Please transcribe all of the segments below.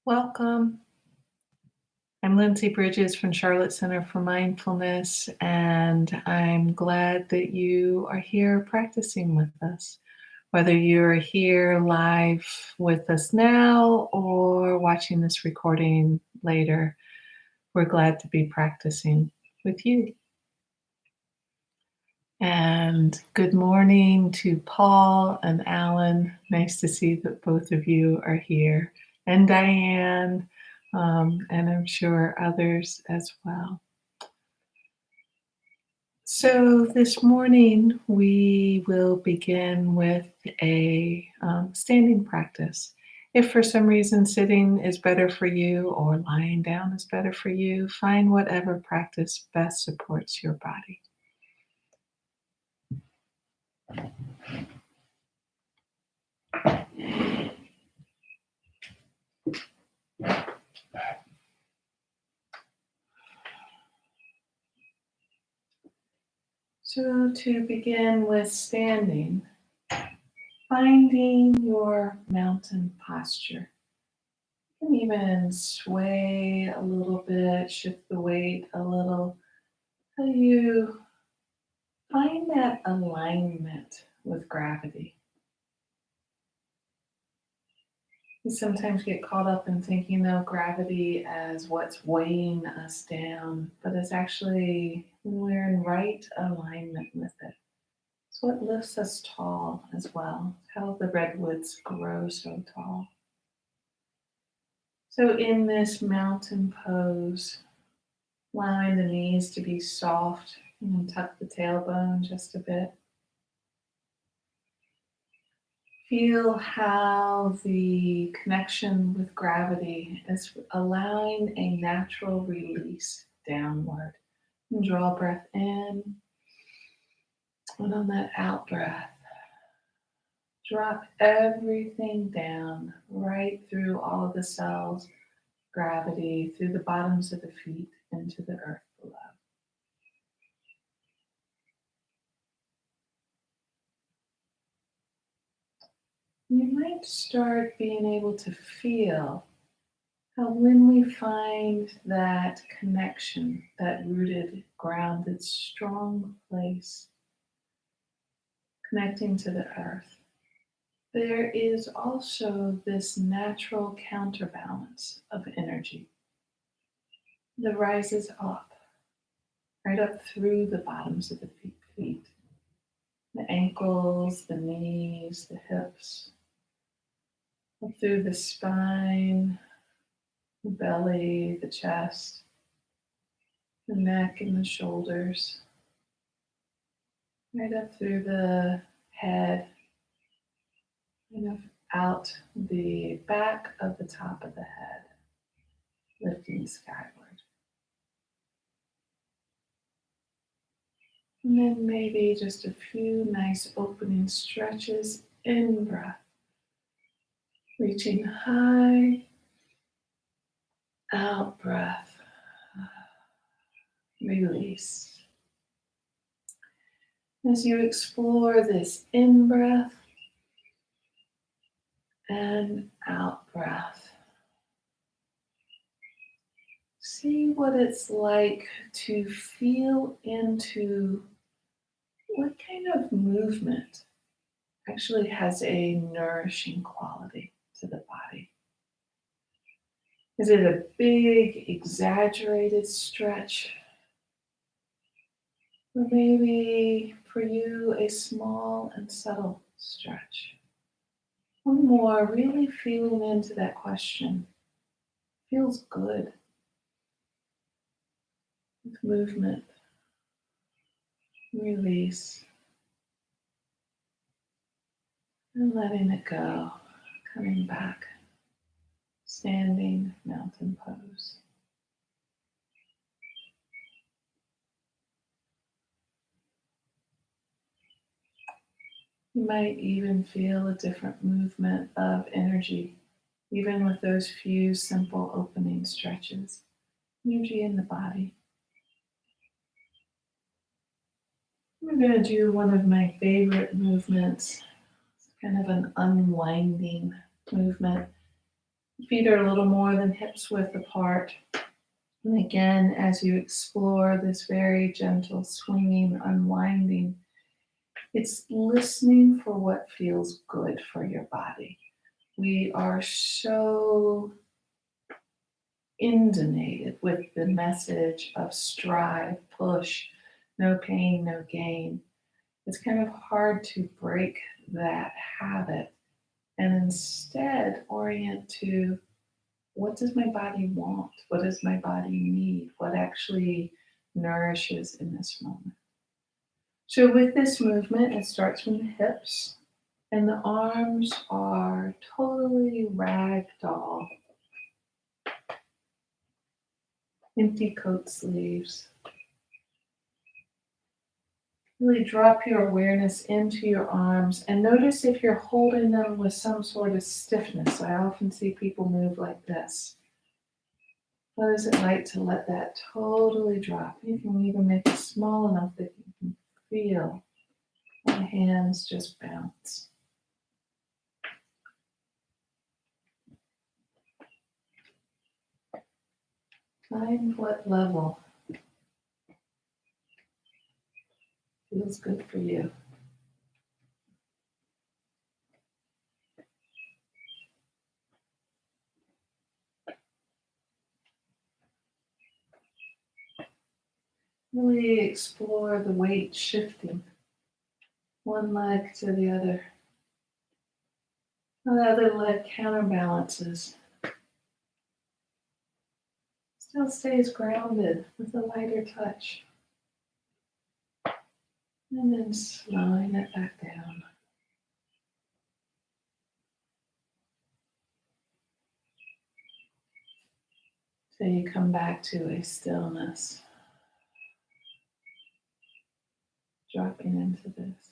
Welcome. I'm Lindsay Bridges from Charlotte Center for Mindfulness, and I'm glad that you are here practicing with us. Whether you're here live with us now or watching this recording later, we're glad to be practicing with you. And good morning to Paul and Alan. Nice to see that both of you are here, and Diane, and I'm sure others as well. So this morning we will begin with a standing practice. If for some reason sitting is better for you or lying down is better for you, find whatever practice best supports your body. So to begin with standing, finding your mountain posture. You can even sway a little bit, shift the weight a little. How you find that alignment with gravity. We sometimes get caught up in thinking of gravity as what's weighing us down, but it's actually when we're in right alignment with it. It's what lifts us tall as well. It's how the redwoods grow so tall. So in this mountain pose, allowing the knees to be soft and tuck the tailbone just a bit. Feel how the connection with gravity is allowing a natural release downward. And draw a breath in, and on that out breath, drop everything down right through all of the cells, gravity, through the bottoms of the feet into the earth below. You might start being able to feel how when we find that connection, that rooted, grounded, strong place, connecting to the earth, there is also this natural counterbalance of energy that rises up, right up through the bottoms of the feet, the ankles, the knees, the hips, up through the spine, the belly, the chest, the neck and the shoulders, right up through the head, kind of out the back of the top of the head, lifting skyward. And then maybe just a few nice opening stretches, in breath, reaching high, out breath, release. As you explore this in breath and out breath, see what it's like to feel into what kind of movement actually has a nourishing quality to the body. Is it a big, exaggerated stretch? Or maybe for you, a small and subtle stretch? One more, really feeling into that question. Feels good with movement, release, and letting it go, coming back, standing mountain pose. You might even feel a different movement of energy, even with those few simple opening stretches. Energy in the body. We're going to do one of my favorite movements. It's kind of an unwinding movement. Feet are a little more than hips width apart. And again, as you explore this very gentle swinging, unwinding, it's listening for what feels good for your body. We are so inundated with the message of strive, push, no pain, no gain. It's kind of hard to break that habit and instead orient to what does my body want? What does my body need? What actually nourishes in this moment? So, with this movement, it starts from the hips, and the arms are totally ragdoll, empty coat sleeves. Really drop your awareness into your arms and notice if you're holding them with some sort of stiffness. I often see people move like this. What is it like to let that totally drop? You can even make it small enough that you can feel the hands just bounce. Find what level feels good for you. Really explore the weight shifting one leg to the other. The other leg counterbalances. Still stays grounded with a lighter touch. And then slowing it back down. So you come back to a stillness. Dropping into this.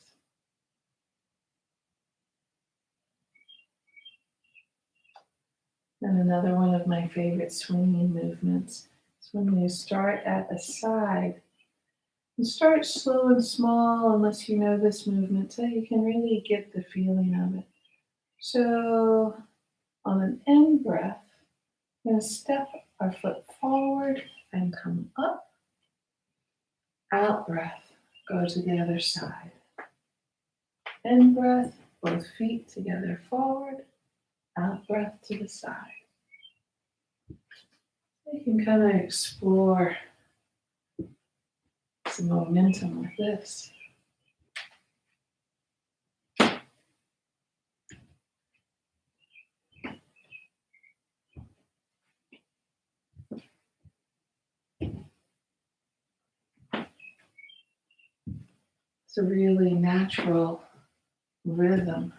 And another one of my favorite swinging movements is when you start at the side. You start slow and small unless you know this movement so you can really get the feeling of it. So on an in breath, we're going to step our foot forward and come up. Out breath, go to the other side. In breath, both feet together forward. Out breath to the side. You can kind of explore some momentum with this. It's a really natural rhythm.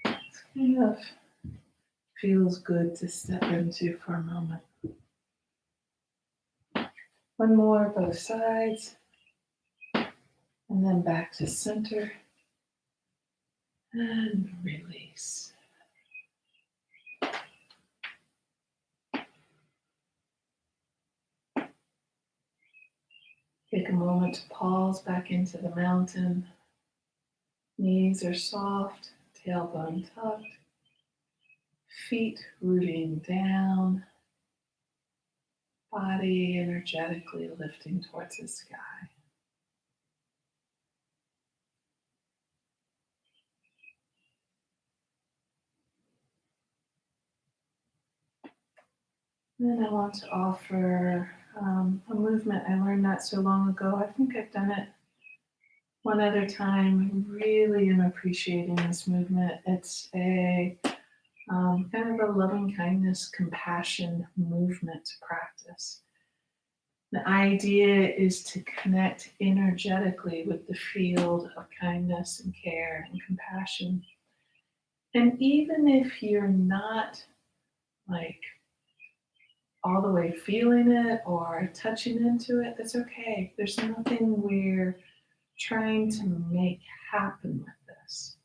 It kind of feels good to step into for a moment. One more, both sides. And then back to center. And release. Take a moment to pause back into the mountain. Knees are soft, tailbone tucked. Feet rooting down. Body energetically lifting towards the sky. Then I want to offer a movement I learned not so long ago. I think I've done it one other time. Really am appreciating this movement. It's a kind of a loving kindness, compassion movement practice. The idea is to connect energetically with the field of kindness and care and compassion. And even if you're not like all the way feeling it or touching into it, that's okay. There's nothing we're trying to make happen with this.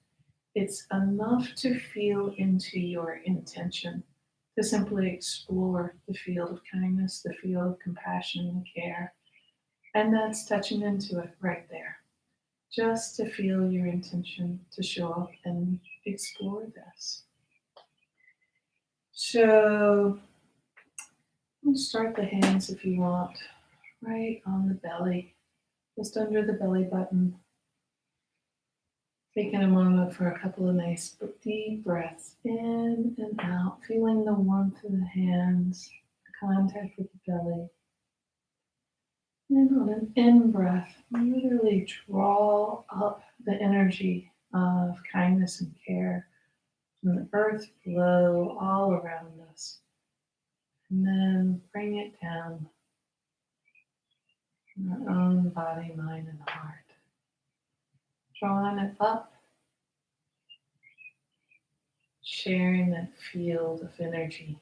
It's enough to feel into your intention, to simply explore the field of kindness, the field of compassion and care. And that's touching into it right there. Just to feel your intention to show up and explore this. So you can start the hands if you want, right on the belly, just under the belly button. Taking a moment for a couple of nice deep breaths in and out, feeling the warmth of the hands, the contact with the belly. And on an in breath, literally draw up the energy of kindness and care from the earth below all around us. And then bring it down in our own body, mind, and heart. Drawing it up, sharing that field of energy,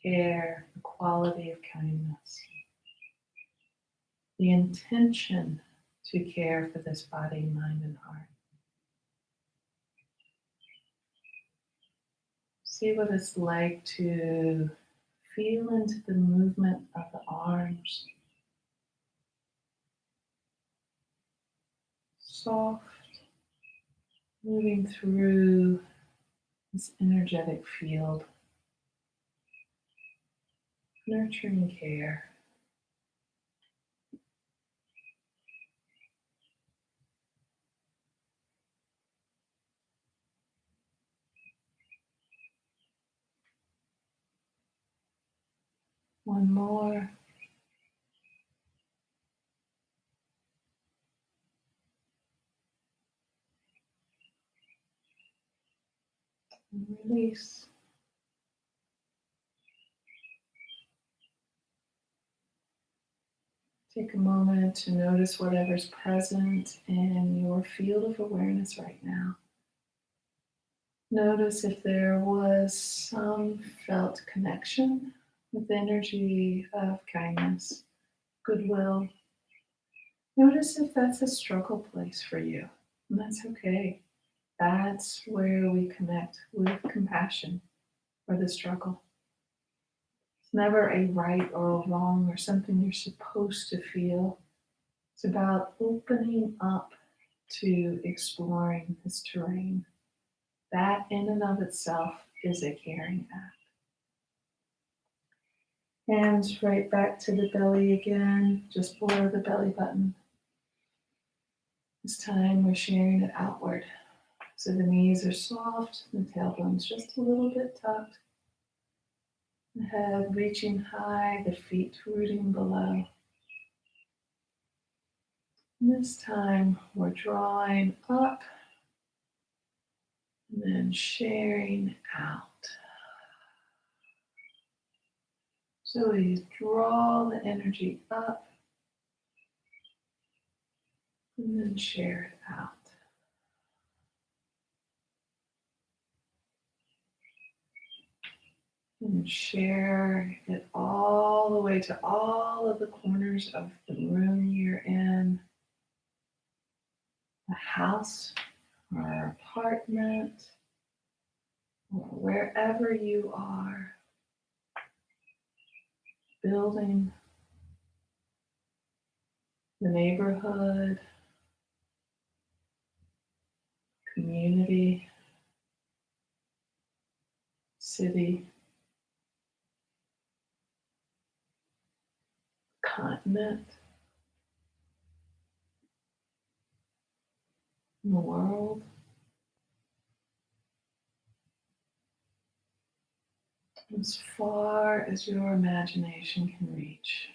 care, the quality of kindness, the intention to care for this body, mind, and heart. See what it's like to feel into the movement of the arms. Soft, moving through this energetic field, nurturing care. One more. And release. Take a moment to notice whatever's present in your field of awareness right now. Notice if there was some felt connection with the energy of kindness, goodwill. Notice if that's a struggle place for you, and that's okay. That's where we connect with compassion for the struggle. It's never a right or a wrong or something you're supposed to feel. It's about opening up to exploring this terrain. That in and of itself is a caring act. Hands right back to the belly again, just below the belly button. This time we're sharing it outward. So the knees are soft, the tailbone's just a little bit tucked. The head reaching high, the feet rooting below. And this time we're drawing up and then sharing out. So we draw the energy up and then share it out. And share it all the way to all of the corners of the room you're in, the house or apartment, or wherever you are, building, the neighborhood, community, city, continent, the world. As far as your imagination can reach.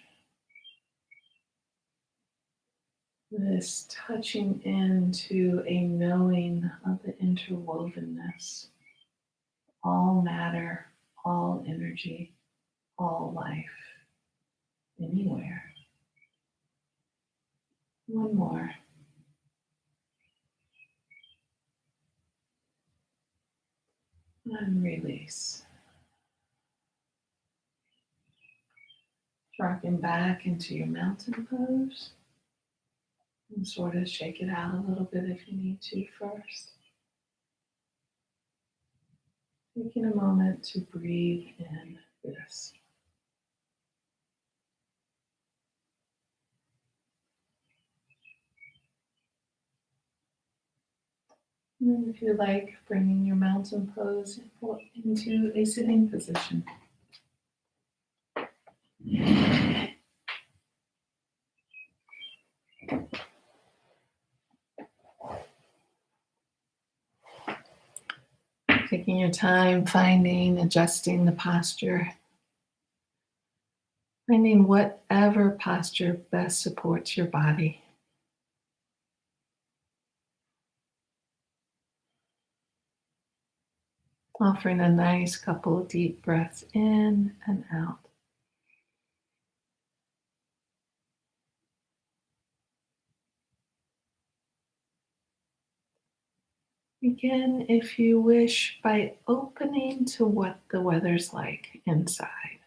This touching into a knowing of the interwovenness, all matter, all energy, all life, anywhere. One more. And release. Dropping back into your mountain pose. And sort of shake it out a little bit if you need to first. Taking a moment to breathe in this. And if you like, bringing your mountain pose into a sitting position. Taking your time, adjusting the posture, finding whatever posture best supports your body. Offering a nice couple of deep breaths in and out. Begin, if you wish, by opening to what the weather's like inside.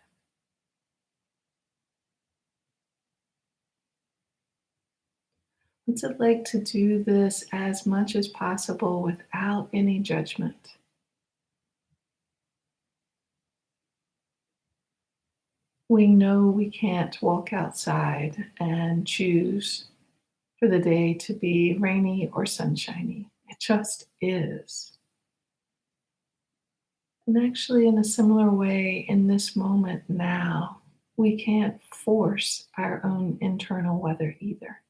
What's it like to do this as much as possible without any judgment? We know we can't walk outside and choose for the day to be rainy or sunshiny. It just is. And actually, in a similar way, in this moment now, we can't force our own internal weather either.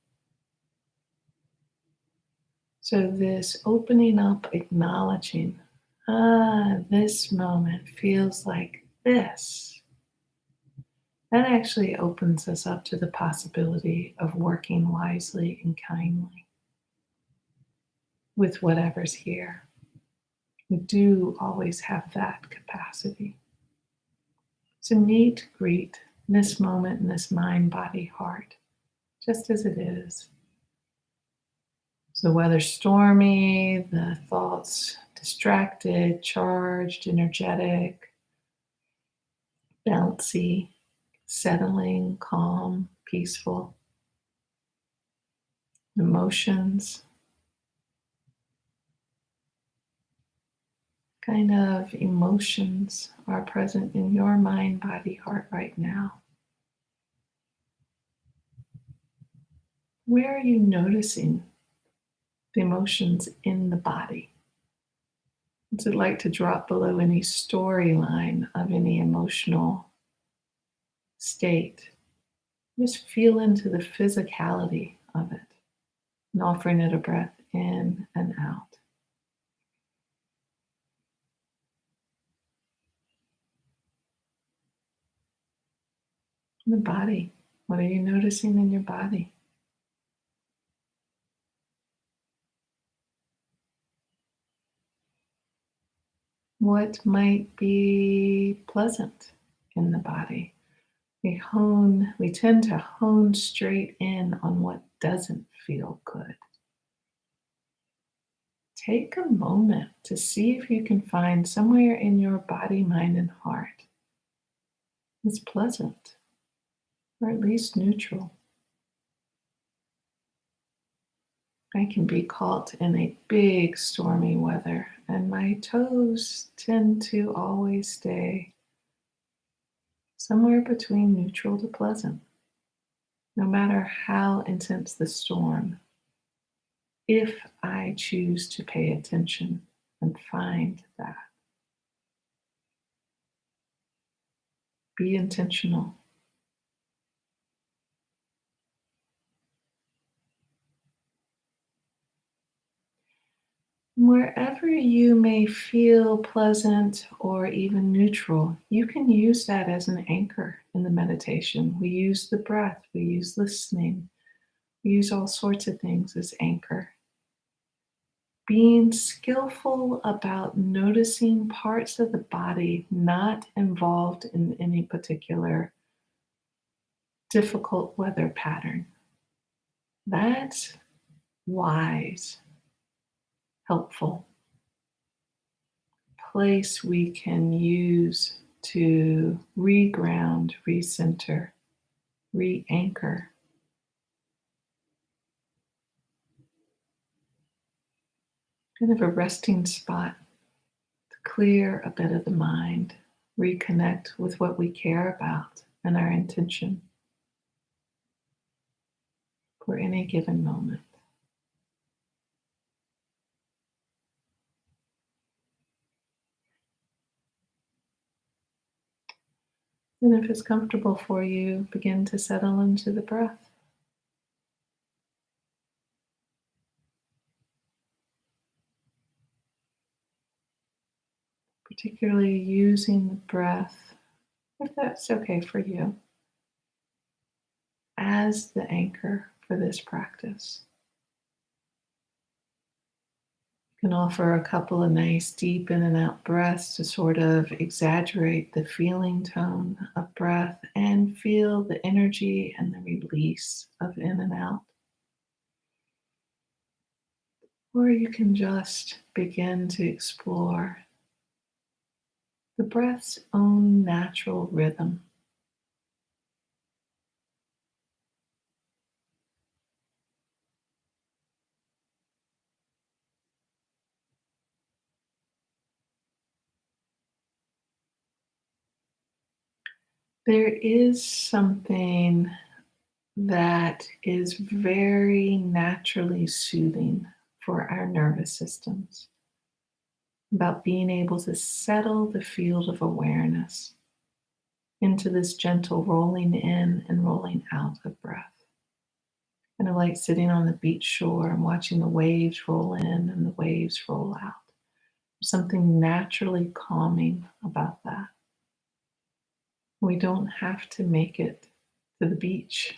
So, this opening up, acknowledging, this moment feels like this, that actually opens us up to the possibility of working wisely and kindly with whatever's here. We do always have that capacity. So, meet, greet this moment in this mind, body, heart, just as it is. So, whether stormy, the thoughts distracted, charged, energetic, bouncy, settling, calm, peaceful, emotions, kind of emotions are present in your mind, body, heart right now. Where are you noticing the emotions in the body? What's it like to drop below any storyline of any emotional state? Just feel into the physicality of it and offering it a breath in and out. The body. What are you noticing in your body? What might be pleasant in the body? We tend to hone straight in on what doesn't feel good. Take a moment to see if you can find somewhere in your body, mind, and heart that's pleasant, or at least neutral. I can be caught in a big stormy weather, and my toes tend to always stay somewhere between neutral to pleasant, no matter how intense the storm, if I choose to pay attention and find that. Be intentional. Wherever you may feel pleasant or even neutral, you can use that as an anchor in the meditation. We use the breath, we use listening, we use all sorts of things as anchor. Being skillful about noticing parts of the body not involved in any particular difficult weather pattern. That's wise, helpful place we can use to reground, recenter, re-anchor. Kind of a resting spot to clear a bit of the mind, reconnect with what we care about and our intention for any given moment. And if it's comfortable for you, begin to settle into the breath, particularly using the breath, if that's okay for you, as the anchor for this practice. You can offer a couple of nice deep in and out breaths to sort of exaggerate the feeling tone of breath and feel the energy and the release of in and out. Or you can just begin to explore the breath's own natural rhythm. There is something that is very naturally soothing for our nervous systems about being able to settle the field of awareness into this gentle rolling in and rolling out of breath. Kind of like sitting on the beach shore and watching the waves roll in and the waves roll out. There's something naturally calming about that. We don't have to make it to the beach.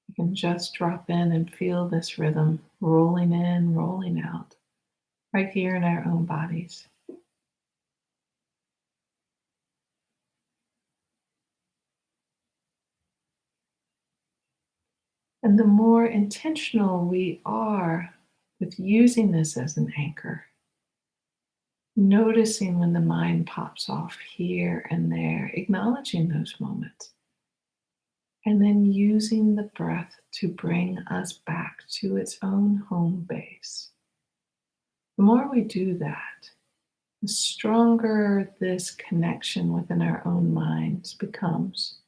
We can just drop in and feel this rhythm rolling in, rolling out, right here in our own bodies. And the more intentional we are with using this as an anchor, noticing when the mind pops off here and there, acknowledging those moments, and then using the breath to bring us back to its own home base. The more we do that, the stronger this connection within our own minds becomes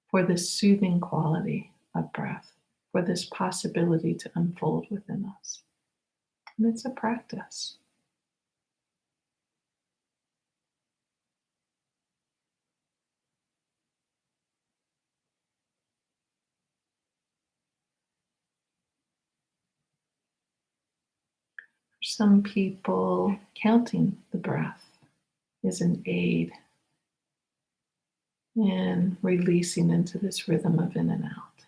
for this soothing quality of breath, for this possibility to unfold within us. And it's a practice. For some people, counting the breath is an aid in releasing into this rhythm of in and out. If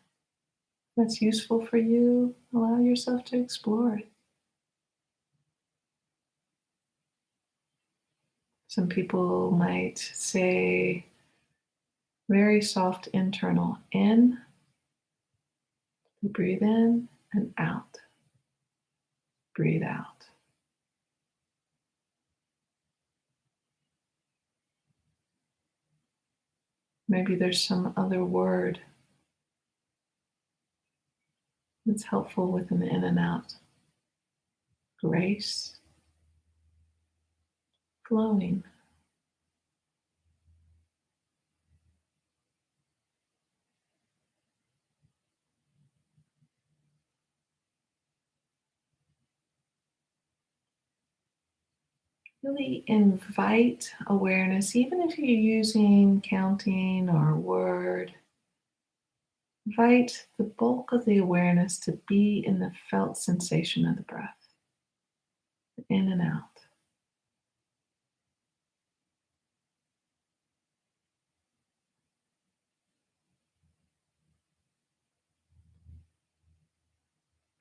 that's useful for you, allow yourself to explore it. Some people might say very soft internal in, breathe in and out, breathe out. Maybe there's some other word that's helpful with an in and out. Grace, flowing. Really invite awareness, even if you're using counting or word. Invite the bulk of the awareness to be in the felt sensation of the breath, in and out.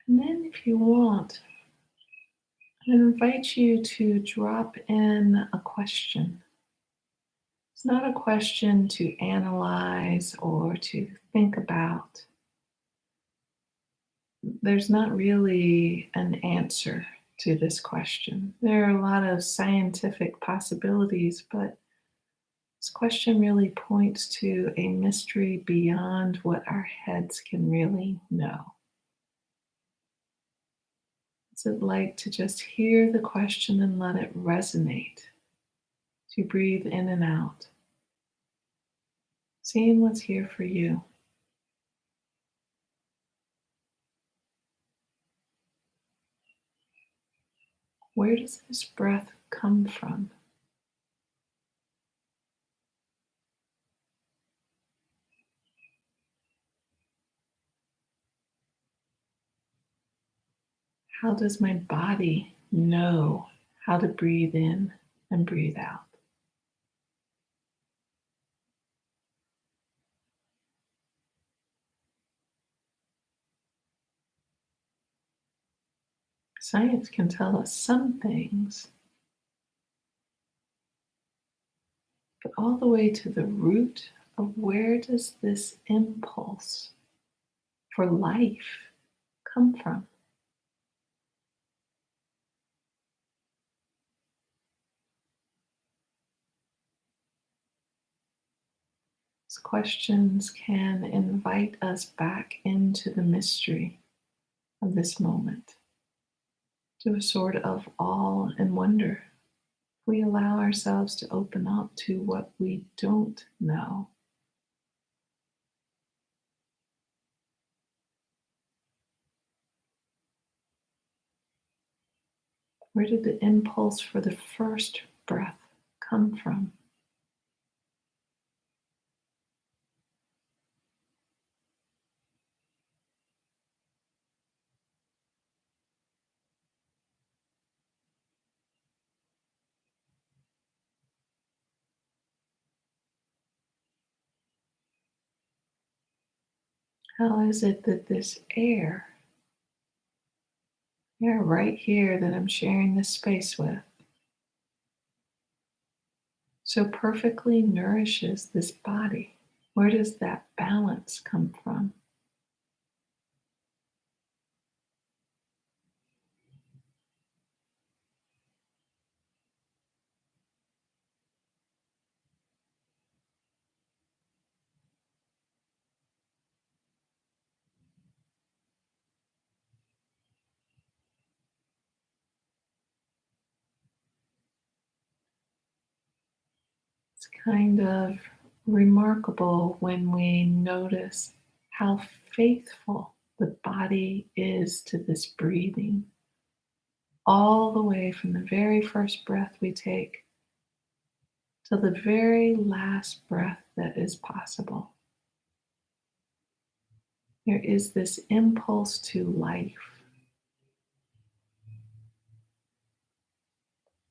And then, if you want, I invite you to drop in a question. It's not a question to analyze or to think about. There's not really an answer to this question. There are a lot of scientific possibilities, but this question really points to a mystery beyond what our heads can really know. What's it like to just hear the question and let it resonate? To breathe in and out, seeing what's here for you. Where does this breath come from? How does my body know how to breathe in and breathe out? Science can tell us some things, but all the way to the root of where does this impulse for life come from? These questions can invite us back into the mystery of this moment, to a sort of awe and wonder. We allow ourselves to open up to what we don't know. Where did the impulse for the first breath come from? How is it that this air right here that I'm sharing this space with, so perfectly nourishes this body? Where does that balance come from? It's kind of remarkable when we notice how faithful the body is to this breathing, all the way from the very first breath we take to the very last breath that is possible. There is this impulse to life,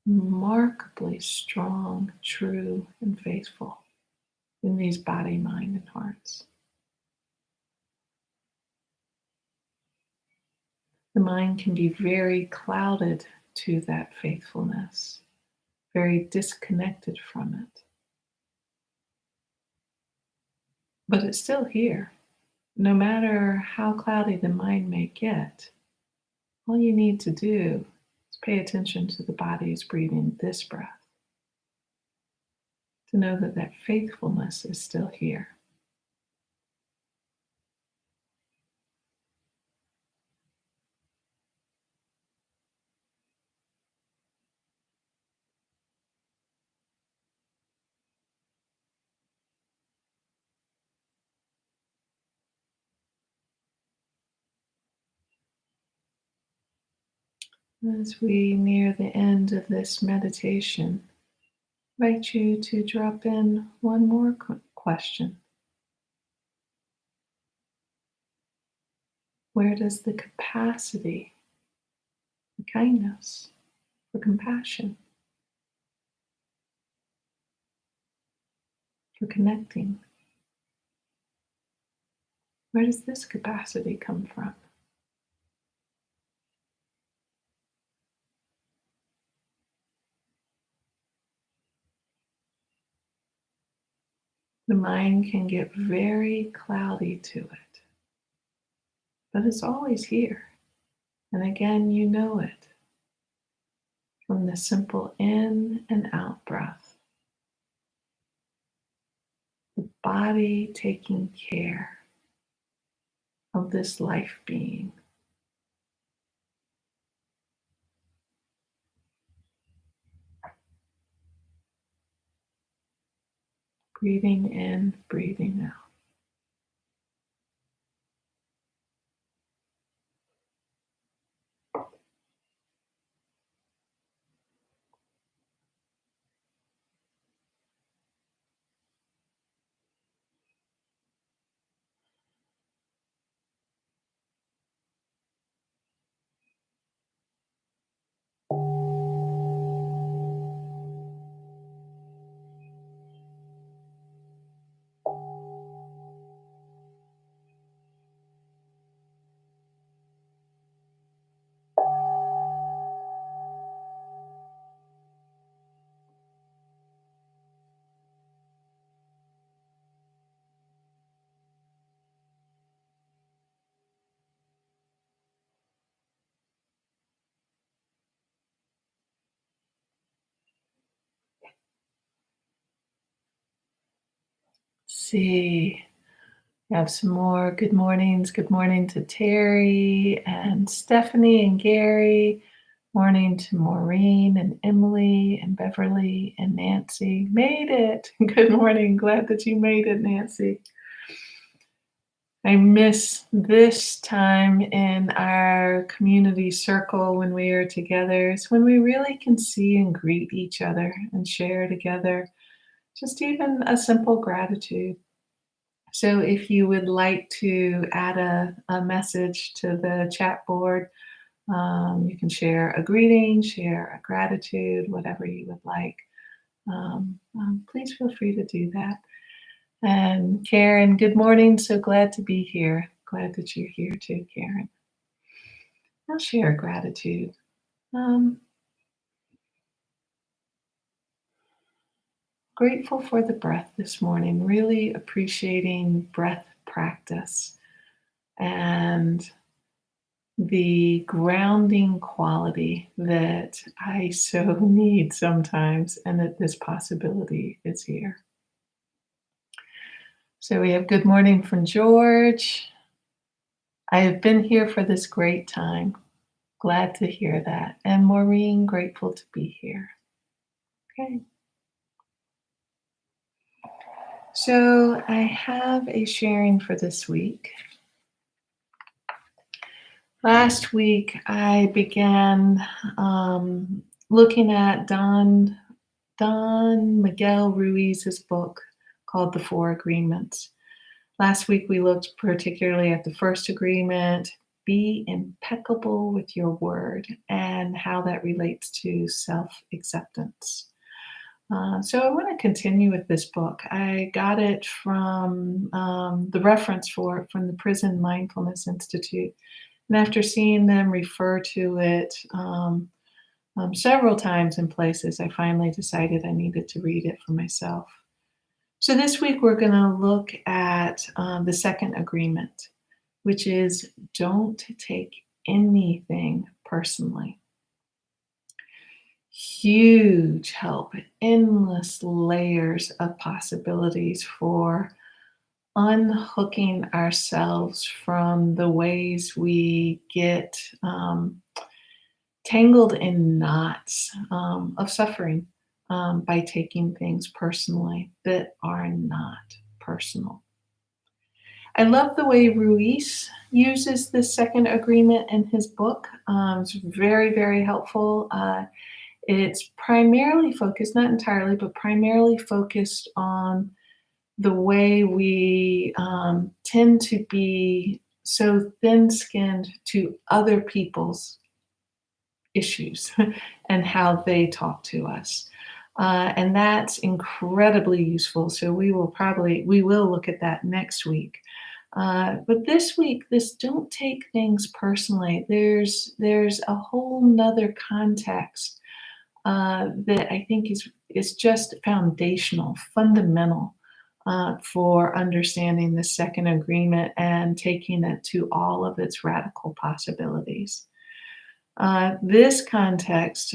remarkably strong, true, and faithful in these body, mind, and hearts. The mind can be very clouded to that faithfulness, very disconnected from it. But it's still here. No matter how cloudy the mind may get, all you need to do is pay attention to the body's breathing this breath to know that that faithfulness is still here. As we near the end of this meditation, I invite you to drop in one more question. Where does the capacity for kindness, for compassion, for connecting, where does this capacity come from? The mind can get very cloudy to it, but it's always here. And again, you know it from the simple in and out breath. The body taking care of this life being. Breathing in, breathing out. see. We have some more good mornings. Good morning to Terry and Stephanie and Gary. Morning to Maureen and Emily and Beverly and Nancy. Made it. Good morning. Glad that you made it, Nancy. I miss this time in our community circle when we are together. It's when we really can see and greet each other and share together just even a simple gratitude. So if you would like to add a message to the chat board, you can share a greeting, share a gratitude, whatever you would like. Please feel free to do that. And Karen, good morning. So glad to be here. Glad that you're here too, Karen. I'll share gratitude. Um, Grateful for the breath this morning, really appreciating breath practice and the grounding quality that I so need sometimes, and that this possibility is here. So we have good morning from George. I have been here for this great time. Glad to hear that. And Maureen, grateful to be here. Okay. So I have a sharing for this week. Last week, I began looking at Don Miguel Ruiz's book called The Four Agreements. Last week, we looked particularly at the first agreement, be impeccable with your word, and how that relates to self-acceptance. So I want to continue with this book. I got it from the reference for it from the Prison Mindfulness Institute. And after seeing them refer to it several times in places, I finally decided I needed to read it for myself. So this week we're going to look at the second agreement, which is don't take anything personally. Huge help, endless layers of possibilities for unhooking ourselves from the ways we get tangled in knots of suffering by taking things personally that are not personal. I love the way Ruiz uses this second agreement in his book. It's very, very helpful. It's primarily focused, not entirely, but primarily focused on the way we tend to be so thin-skinned to other people's issues and how they talk to us. And that's incredibly useful. So we will look at that next week. But this week, this don't take things personally. There's a whole nother context that I think is just foundational, fundamental for understanding the second agreement and taking it to all of its radical possibilities. This context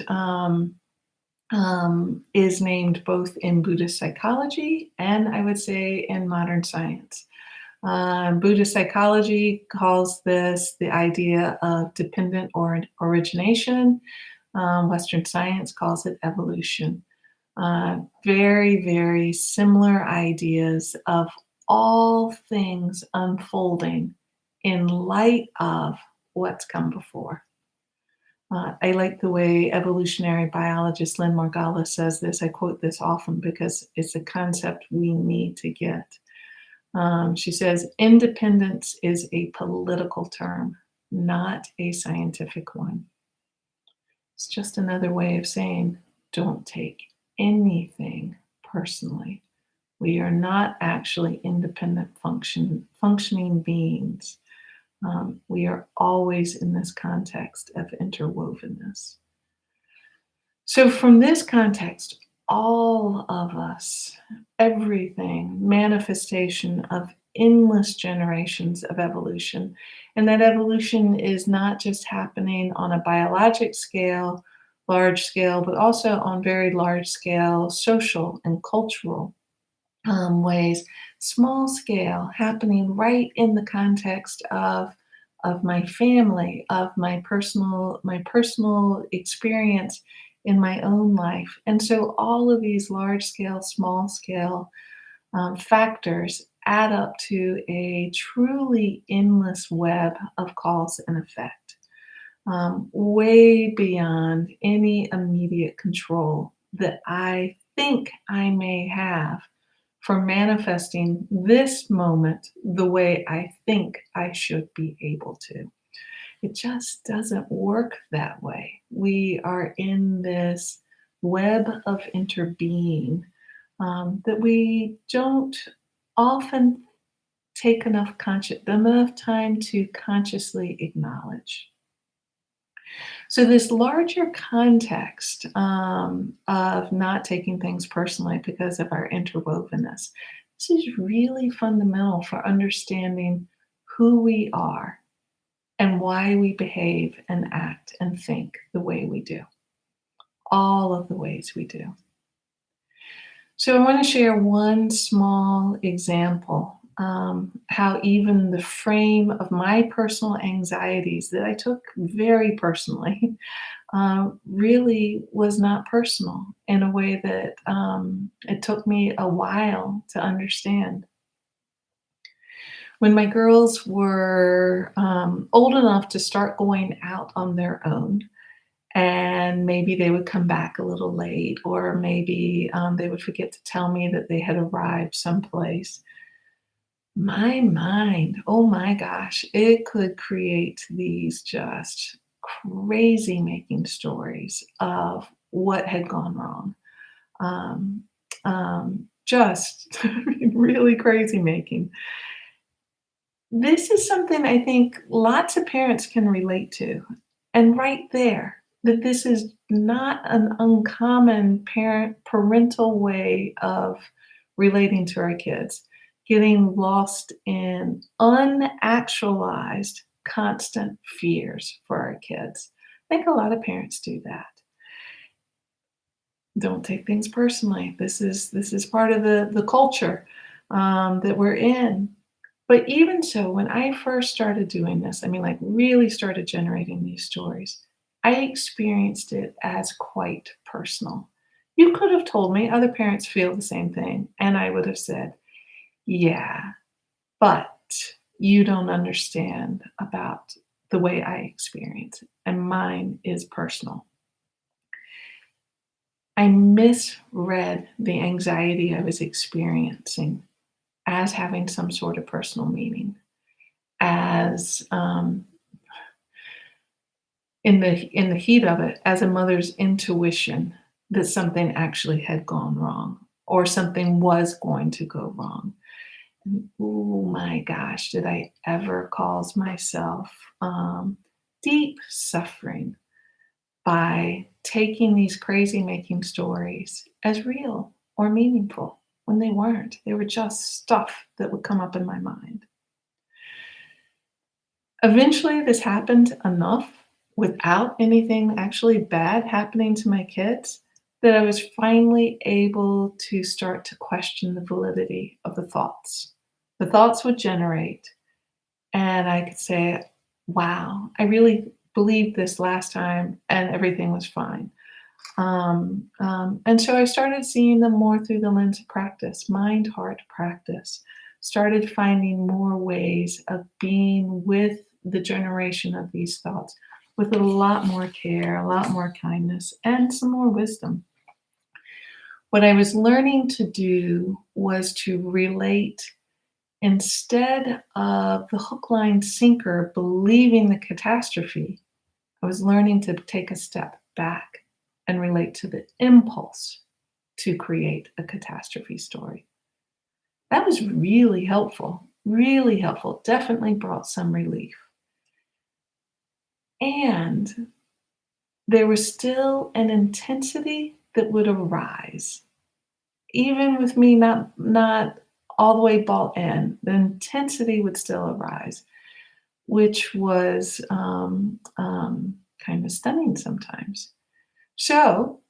is named both in Buddhist psychology and I would say in modern science. Buddhist psychology calls this the idea of dependent origination. Western science calls it evolution. Very, very similar ideas of all things unfolding in light of what's come before. I like the way evolutionary biologist Lynn Margala says this. I quote this often because it's a concept we need to get. She says, independence is a political term, not a scientific one. It's just another way of saying, don't take anything personally. We are not actually independent functioning beings. We are always in this context of interwovenness. So from this context, all of us, everything, manifestation of endless generations of evolution. And that evolution is not just happening on a biologic scale, large scale, but also on very large scale, social and cultural ways, small scale, happening right in the context of my family, of my personal experience in my own life. And so all of these large scale, small scale factors add up to a truly endless web of cause and effect, way beyond any immediate control that I think I may have for manifesting this moment the way I think I should be able to. It just doesn't work that way. We are in this web of interbeing that we don't often take enough time to consciously acknowledge. So, this larger context of not taking things personally because of our interwovenness, this is really fundamental for understanding who we are and why we behave and act and think the way we do, all of the ways we do. So, I want to share one small example how even the frame of my personal anxieties that I took very personally really was not personal in a way that it took me a while to understand. When my girls were old enough to start going out on their own, and maybe they would come back a little late, or maybe they would forget to tell me that they had arrived someplace. My mind, oh my gosh, it could create these just crazy making stories of what had gone wrong. Um, just really crazy making. This is something I think lots of parents can relate to. And right there, that this is not an uncommon parental way of relating to our kids, getting lost in unactualized constant fears for our kids. I think a lot of parents do that. Don't take things personally. This is part of the culture that we're in. But even so, when I first started doing this, I mean, like really started generating these stories, I experienced it as quite personal. You could have told me other parents feel the same thing, and I would have said, yeah, but you don't understand about the way I experience it, and mine is personal. I misread the anxiety I was experiencing as having some sort of personal meaning, as in the heat of it, as a mother's intuition that something actually had gone wrong or something was going to go wrong. And, oh my gosh, did I ever cause myself deep suffering by taking these crazy making stories as real or meaningful when they weren't. They were just stuff that would come up in my mind. Eventually, this happened enough without anything actually bad happening to my kids that I was finally able to start to question the validity of the thoughts. The thoughts would generate, and I could say, wow, I really believed this last time and everything was fine. And so I started seeing them more through the lens of practice, mind heart practice. Started finding more ways of being with the generation of these thoughts with a lot more care, a lot more kindness, and some more wisdom. What I was learning to do was to relate instead of the hook, line, sinker, believing the catastrophe. I was learning to take a step back and relate to the impulse to create a catastrophe story. That was really helpful, really helpful. Definitely brought some relief. And there was still an intensity that would arise, even with me not all the way bought in. The intensity would still arise, which was kind of stunning sometimes. So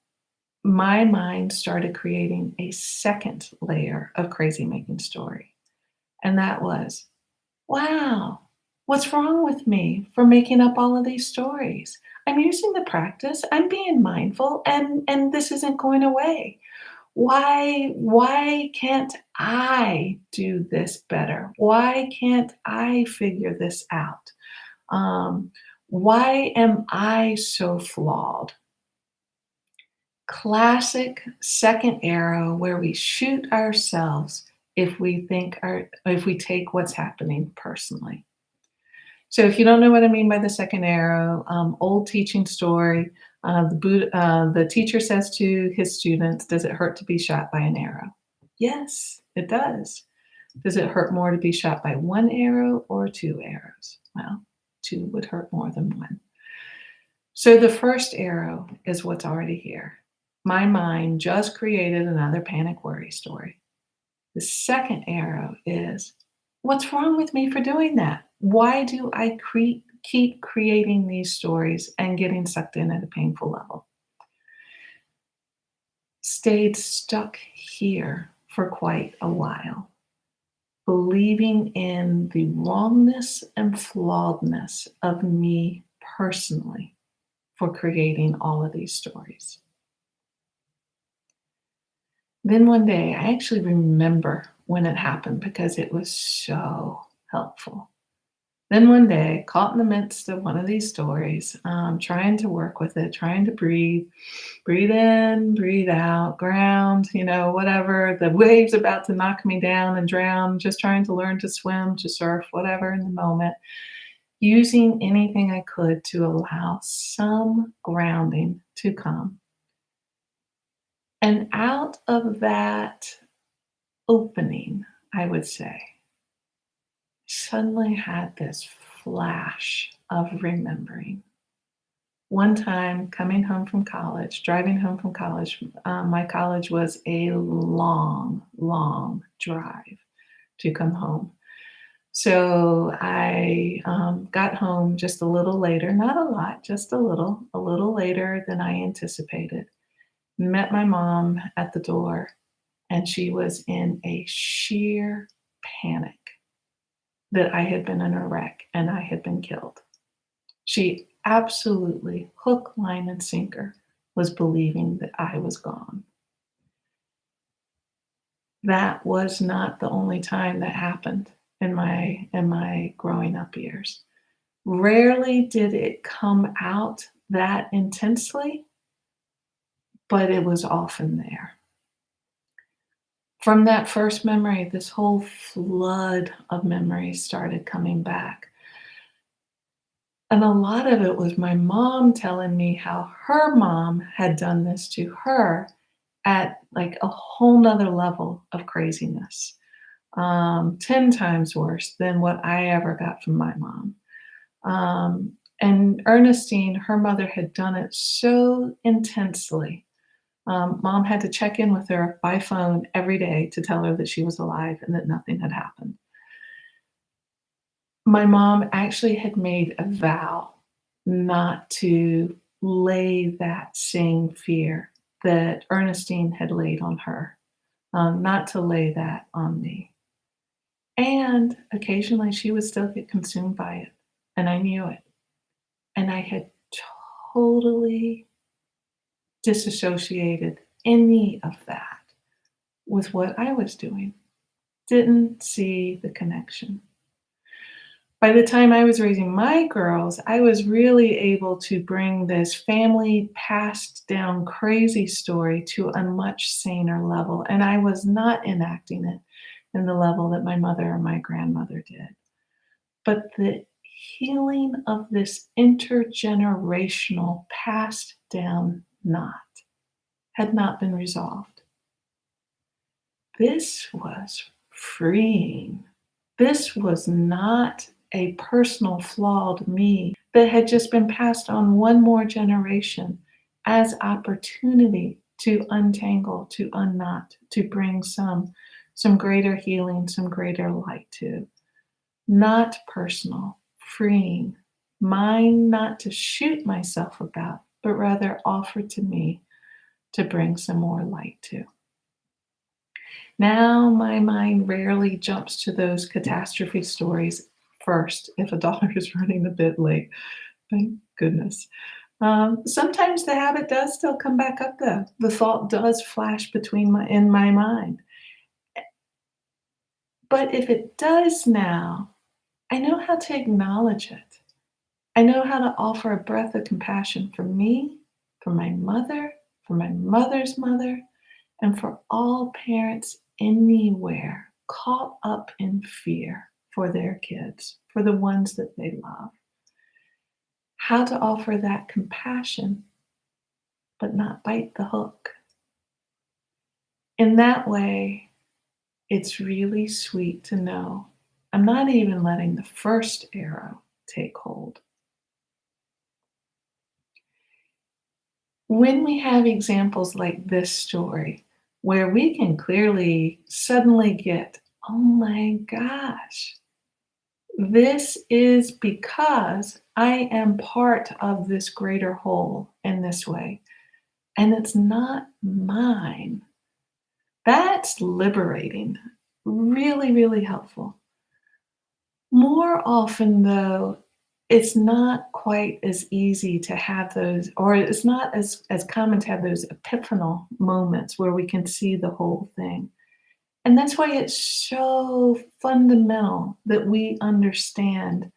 my mind started creating a second layer of crazy making story. And that was, wow, what's wrong with me for making up all of these stories? I'm using the practice, I'm being mindful, and this isn't going away. Why can't I do this better? Why can't I figure this out? Um, why am I so flawed? Classic second arrow where we shoot ourselves if we take what's happening personally. So if you don't know what I mean by the second arrow, old teaching story, the teacher says to his students, "Does it hurt to be shot by an arrow?" Yes, it does. Does it hurt more to be shot by one arrow or two arrows? Well, two would hurt more than one. So the first arrow is what's already here. My mind just created another panic worry story. The second arrow is, what's wrong with me for doing that? Why do I keep creating these stories and getting sucked in at a painful level? Stayed stuck here for quite a while, believing in the wrongness and flawedness of me personally for creating all of these stories. Then one day, I actually remember when it happened because it was so helpful. Then one day, caught in the midst of one of these stories, trying to work with it, trying to breathe in, breathe out, ground, whatever. The waves about to knock me down and drown, just trying to learn to swim, to surf, whatever in the moment, using anything I could to allow some grounding to come. And out of that opening, I would say, suddenly had this flash of remembering. One time coming home from college, driving home from college, my college was a long, long drive to come home. So I got home just a little later, not a lot, just a little later than I anticipated. Met my mom at the door, and she was in a sheer panic that I had been in a wreck and I had been killed. She absolutely, hook, line, and sinker, was believing that I was gone. That was not the only time that happened in my growing up years. Rarely did it come out that intensely, but it was often there. From that first memory, this whole flood of memories started coming back. And a lot of it was my mom telling me how her mom had done this to her at like a whole nother level of craziness. 10 times worse than what I ever got from my mom. And Ernestine, her mother, had done it so intensely. Mom had to check in with her by phone every day to tell her that she was alive and that nothing had happened. My mom actually had made a vow not to lay that same fear that Ernestine had laid on her, not to lay that on me. And occasionally she would still get consumed by it, and I knew it. And I had totally disassociated any of that with what I was doing. Didn't see the connection. By the time I was raising my girls, I was really able to bring this family passed down crazy story to a much saner level. And I was not enacting it in the level that my mother or my grandmother did. But the healing of this intergenerational passed down knot had not been resolved. This was freeing. This was not a personal flawed me that had just been passed on one more generation as opportunity to untangle, to unknot, to bring some greater healing, some greater light to. Not personal, freeing, mine not to shoot myself about, but rather offered to me to bring some more light to. Now, my mind rarely jumps to those catastrophe stories first if a daughter is running a bit late. Thank goodness. Sometimes the habit does still come back up, though. The thought does flash in my mind. But if it does now, I know how to acknowledge it. I know how to offer a breath of compassion for me, for my mother's mother, and for all parents anywhere caught up in fear for their kids, for the ones that they love. How to offer that compassion, but not bite the hook. In that way, it's really sweet to know I'm not even letting the first arrow take hold. When we have examples like this story, where we can clearly suddenly get, oh my gosh, this is because I am part of this greater whole in this way, and it's not mine. That's liberating, really, really helpful. More often, though, it's not quite as easy to have those, or it's not as common to have those epiphanal moments where we can see the whole thing. And that's why it's so fundamental that we understand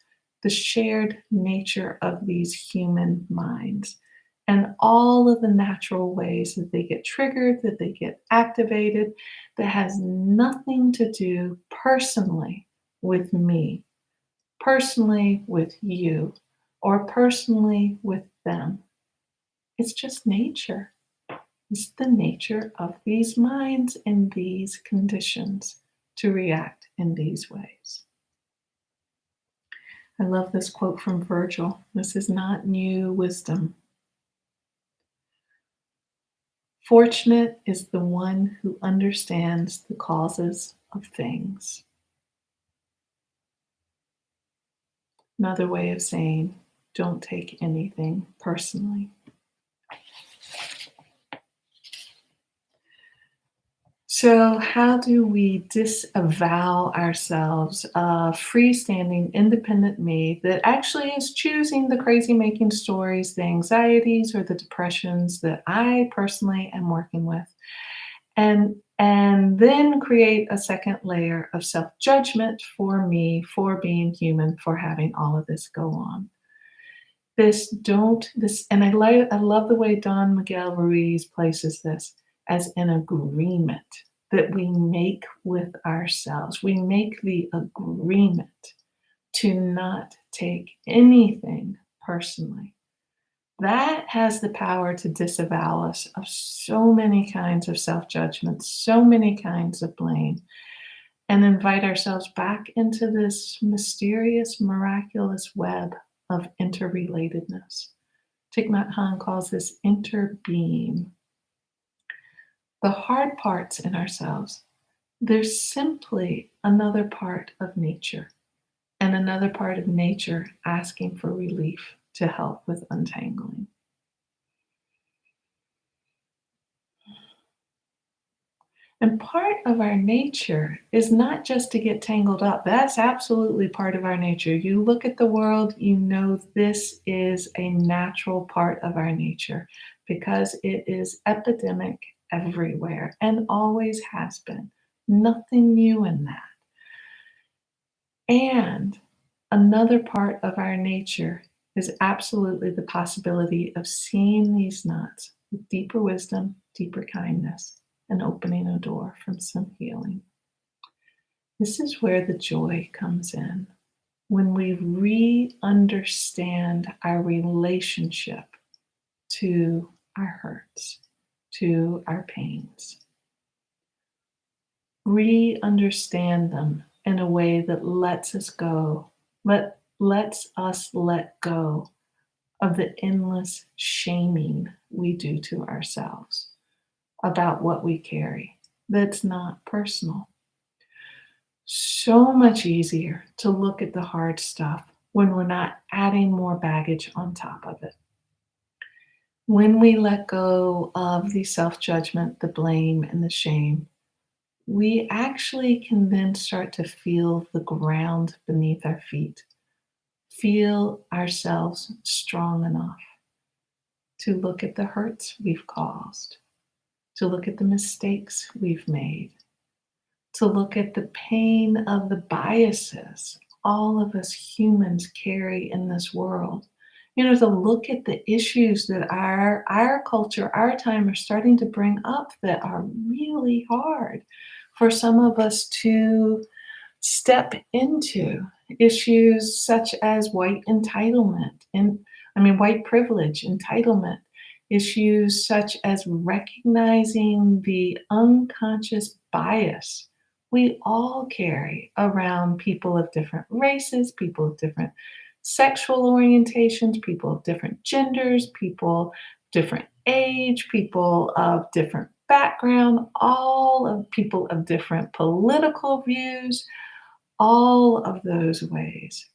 the shared nature of these human minds and all of the natural ways that they get triggered, that they get activated, that has nothing to do personally with me, personally with you, or personally with them. It's just nature. It's the nature of these minds in these conditions to react in these ways. I love this quote from Virgil. This is not new wisdom. Fortunate is the one who understands the causes of things. Another way of saying, don't take anything personally. So, how do we disavow ourselves a freestanding, independent me that actually is choosing the crazy making stories, the anxieties, or the depressions that I personally am working with? And then create a second layer of self-judgment for me, for being human, for having all of this go on. And I love the way Don Miguel Ruiz places this as an agreement that we make with ourselves. We make the agreement to not take anything personally. That has the power to disavow us of so many kinds of self-judgment, so many kinds of blame, and invite ourselves back into this mysterious, miraculous web of interrelatedness. Thich Nhat Hanh calls this interbeing. The hard parts in ourselves, they're simply another part of nature, and another part of nature asking for relief to help with untangling. And part of our nature is not just to get tangled up. That's absolutely part of our nature. You look at the world, you know this is a natural part of our nature because it is epidemic everywhere and always has been. Nothing new in that. And another part of our nature is absolutely the possibility of seeing these knots with deeper wisdom, deeper kindness, and opening a door from some healing. This is where the joy comes in. When we re-understand our relationship to our hurts, to our pains. Re-understand them in a way that lets us go, lets us let go of the endless shaming we do to ourselves about what we carry that's not personal. So much easier to look at the hard stuff when we're not adding more baggage on top of it. When we let go of the self judgment, the blame, and the shame, we actually can then start to feel the ground beneath our feet, feel ourselves strong enough to look at the hurts we've caused, to look at the mistakes we've made, to look at the pain of the biases all of us humans carry in this world. To look at the issues that our culture, our time are starting to bring up that are really hard for some of us to step into, issues such as white entitlement and white privilege, entitlement, issues such as recognizing the unconscious bias we all carry around people of different races, people of different sexual orientations, people of different genders, people different age, people of different background, all of people of different political views, all of those ways,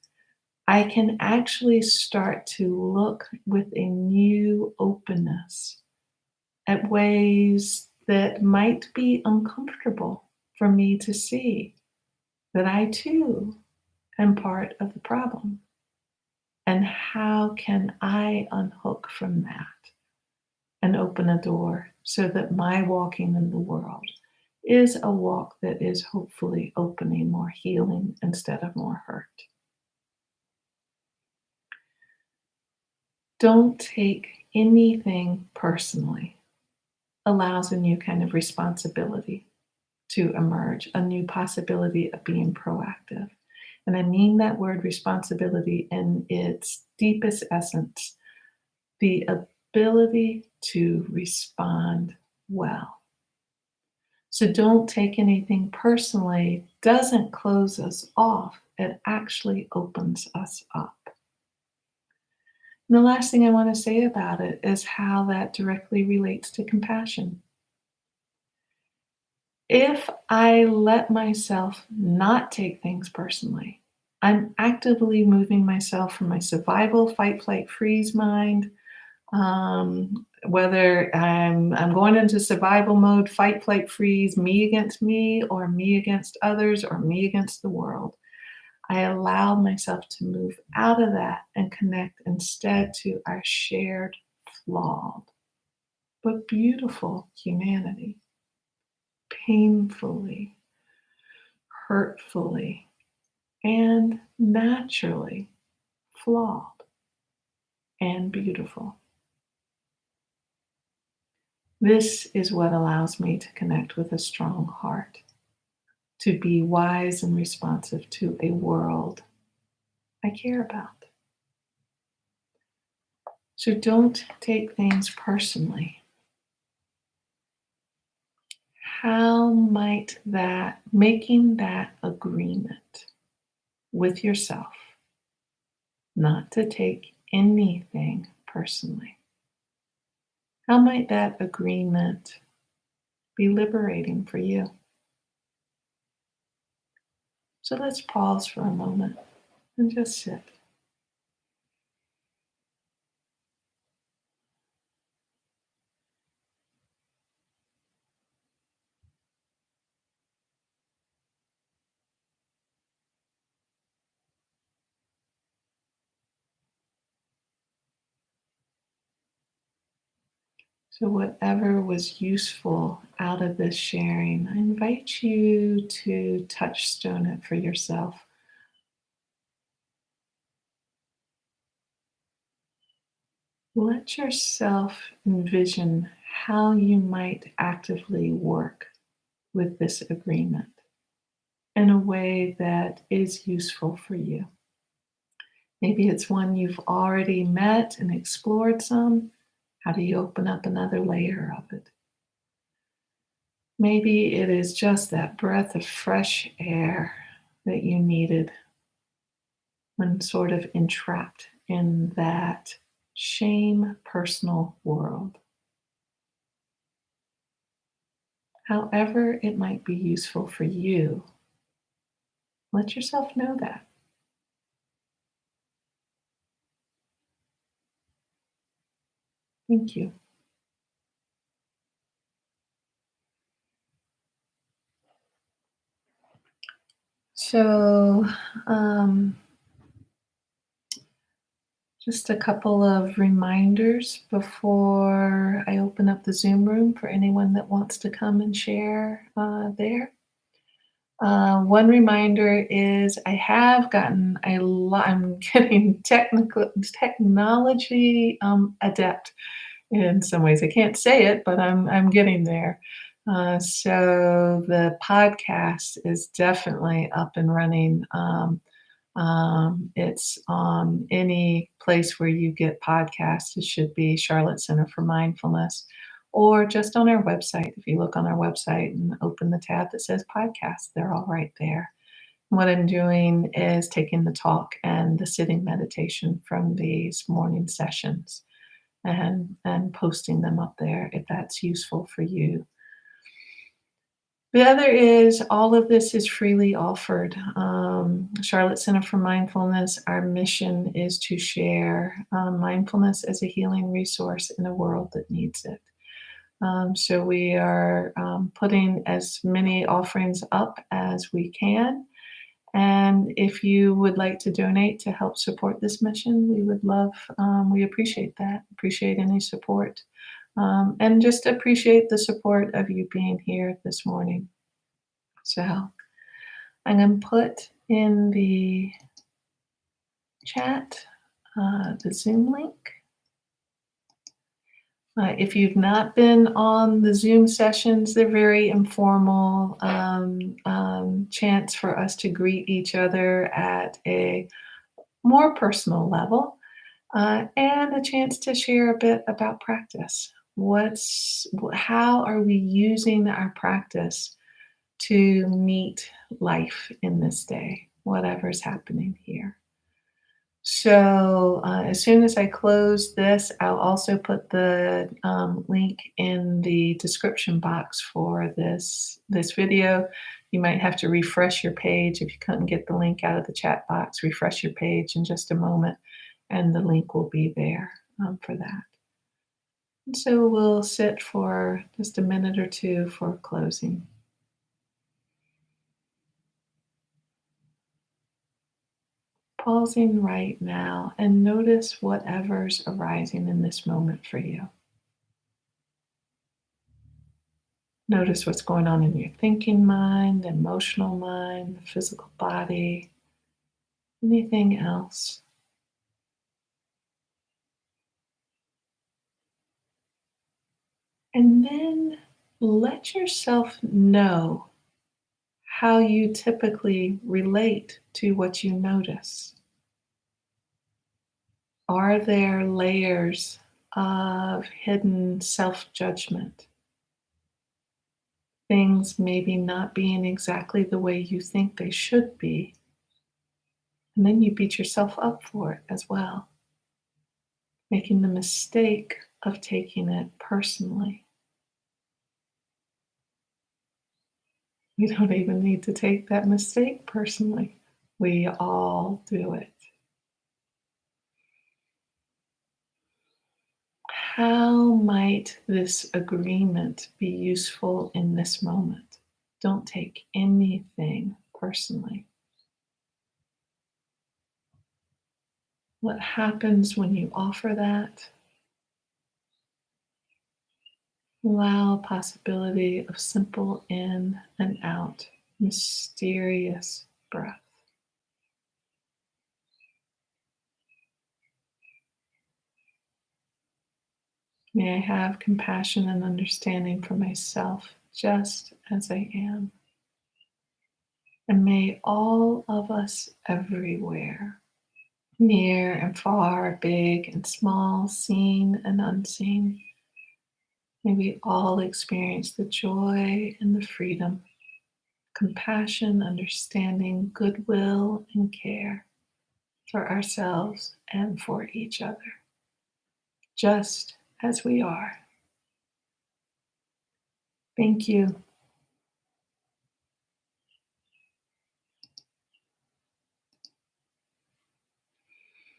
I can actually start to look with a new openness at ways that might be uncomfortable for me to see that I too am part of the problem. And how can I unhook from that and open a door so that my walking in the world is a walk that is hopefully opening more healing instead of more hurt? Don't take anything personally allows a new kind of responsibility to emerge, a new possibility of being proactive. And I mean that word responsibility in its deepest essence, the ability to respond well. So don't take anything personally, doesn't close us off, it actually opens us up. And the last thing I want to say about it is how that directly relates to compassion. If I let myself not take things personally, I'm actively moving myself from my survival, fight, flight, freeze mind. Whether I'm going into survival mode, fight, flight, freeze, me against me, or me against others, or me against the world. I allow myself to move out of that and connect instead to our shared, flawed, but beautiful humanity, painfully, hurtfully, and naturally flawed and beautiful. This is what allows me to connect with a strong heart, to be wise and responsive to a world I care about. So don't take things personally. How might that, making that agreement with yourself, not to take anything personally, how might that agreement be liberating for you? So let's pause for a moment and just sit. So, whatever was useful out of this sharing, I invite you to touchstone it for yourself. Let yourself envision how you might actively work with this agreement in a way that is useful for you. Maybe it's one you've already met and explored some. How do you open up another layer of it? Maybe it is just that breath of fresh air that you needed when sort of entrapped in that shame personal world. However, it might be useful for you, let yourself know that. Thank you. So, um, just a couple of reminders before I open up the Zoom room for anyone that wants to come and share there. One reminder is I have gotten a lot, I'm getting technology adept in some ways. I can't say it, but I'm getting there. So the podcast is definitely up and running. It's on any place where you get podcasts. It should be Charlotte Center for Mindfulness, or just on our website. If you look on our website and open the tab that says podcast, they're all right there. What I'm doing is taking the talk and the sitting meditation from these morning sessions and posting them up there if that's useful for you. The other is all of this is freely offered. Charlotte Center for Mindfulness, our mission is to share mindfulness as a healing resource in a world that needs it. So we are putting as many offerings up as we can. And if you would like to donate to help support this mission, we would love, we appreciate that, appreciate any support. And just appreciate the support of you being here this morning. So I'm going to put in the chat the Zoom link. If you've not been on the Zoom sessions, they're very informal chance for us to greet each other at a more personal level and a chance to share a bit about practice. How are we using our practice to meet life in this day, whatever's happening here? So as soon as I close this, I'll also put the link in the description box for this video. You might have to refresh your page if you couldn't get the link out of the chat box. Refresh your page in just a moment, and the link will be there for that. And so we'll sit for just a minute or two for closing. Pausing right now and notice whatever's arising in this moment for you. Notice what's going on in your thinking mind, emotional mind, the physical body, anything else. And then let yourself know how you typically relate to what you notice. Are there layers of hidden self-judgment? Things maybe not being exactly the way you think they should be. And then you beat yourself up for it as well, making the mistake of taking it personally. We don't even need to take that mistake personally. We all do it. How might this agreement be useful in this moment? Don't take anything personally. What happens when you offer that? Allow possibility of simple in and out, mysterious breath. May I have compassion and understanding for myself just as I am. And may all of us everywhere, near and far, big and small, seen and unseen, may we all experience the joy and the freedom, compassion, understanding, goodwill, and care for ourselves and for each other, just as we are. Thank you.